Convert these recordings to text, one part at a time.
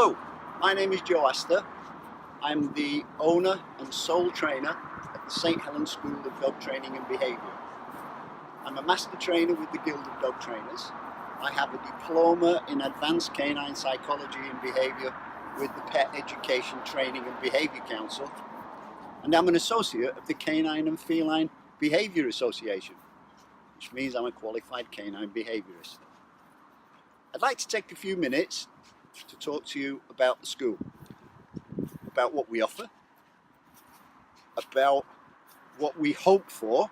Hello, my name is Joe Astor. I'm the owner and sole trainer at the St.Helens School of Dog Training and Behaviour. I'm a master trainer with the Guild of Dog Trainers. I have a diploma in advanced canine psychology and behaviour with the Pet Education Training and Behaviour Council, and I'm an associate of the Canine and Feline Behaviour Association, which means I'm a qualified canine behaviourist. I'd like to take a few minutes to talk to you about the school, about what we offer, about what we hope for,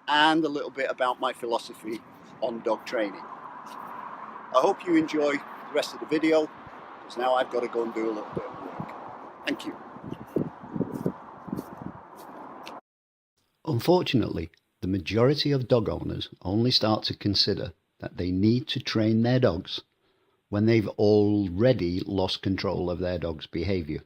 and a little bit about my philosophy on dog training. I hope you enjoy the rest of the video, because now I've got to go and do a little bit of work. Thank you. Unfortunately, the majority of dog owners only start to consider that they need to train their dogs when they've already lost control of their dog's behaviour.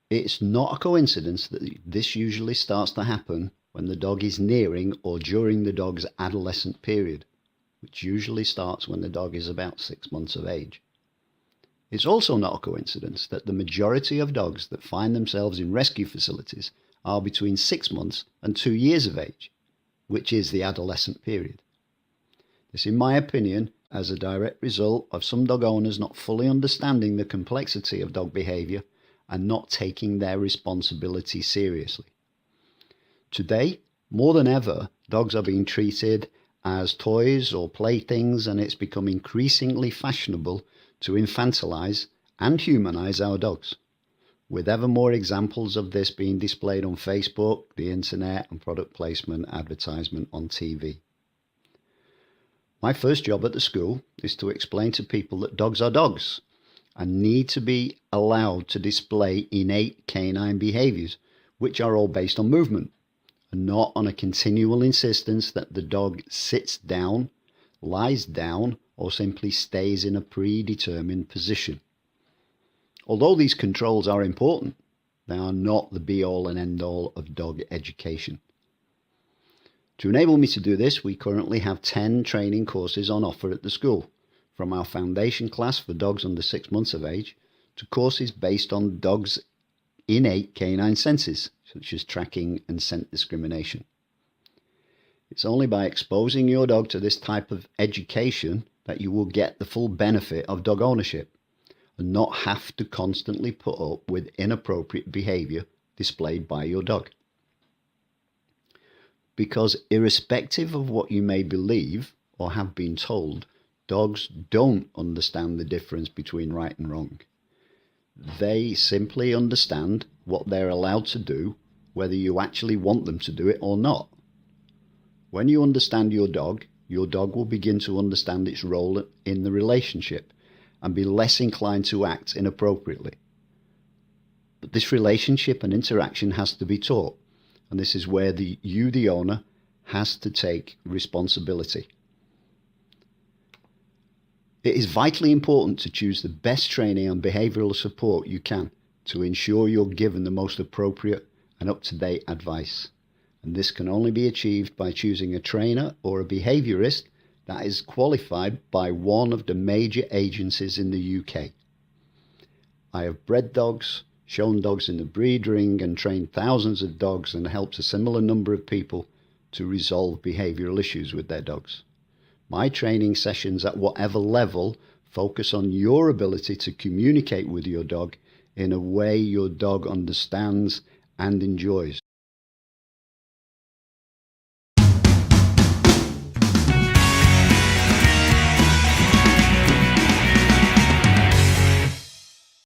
It's not a coincidence that this usually starts to happen when the dog is nearing or during the dog's adolescent period, which usually starts when the dog is about 6 months of age. It's also not a coincidence that the majority of dogs that find themselves in rescue facilities are between 6 months and 2 years of age, which is the adolescent period. This, in my opinion, as a direct result of some dog owners not fully understanding the complexity of dog behaviour and not taking their responsibility seriously. Today, more than ever, dogs are being treated as toys or playthings, and it's become increasingly fashionable to infantilise and humanise our dogs, with ever more examples of this being displayed on Facebook, the internet, and product placement advertisement on TV. My first job at the school is to explain to people that dogs are dogs and need to be allowed to display innate canine behaviours, which are all based on movement and not on a continual insistence that the dog sits down, lies down, or simply stays in a predetermined position. Although these controls are important, they are not the be-all and end-all of dog education. To enable me to do this, we currently have 10 training courses on offer at the school, from our foundation class for dogs under 6 months of age to courses based on dogs' innate canine senses, such as tracking and scent discrimination. It's only by exposing your dog to this type of education that you will get the full benefit of dog ownership and not have to constantly put up with inappropriate behaviour displayed by your dog. Because irrespective of what you may believe or have been told, dogs don't understand the difference between right and wrong. They simply understand what they're allowed to do, whether you actually want them to do it or not. When you understand your dog will begin to understand its role in the relationship and be less inclined to act inappropriately. But this relationship and interaction has to be taught. And this is where the owner, has to take responsibility. It is vitally important to choose the best training and behavioural support you can to ensure you're given the most appropriate and up-to-date advice. And this can only be achieved by choosing a trainer or a behaviourist that is qualified by one of the major agencies in the UK. I have bred dogs, shown dogs in the breed ring, and trained thousands of dogs and helped a similar number of people to resolve behavioural issues with their dogs. My training sessions at whatever level focus on your ability to communicate with your dog in a way your dog understands and enjoys.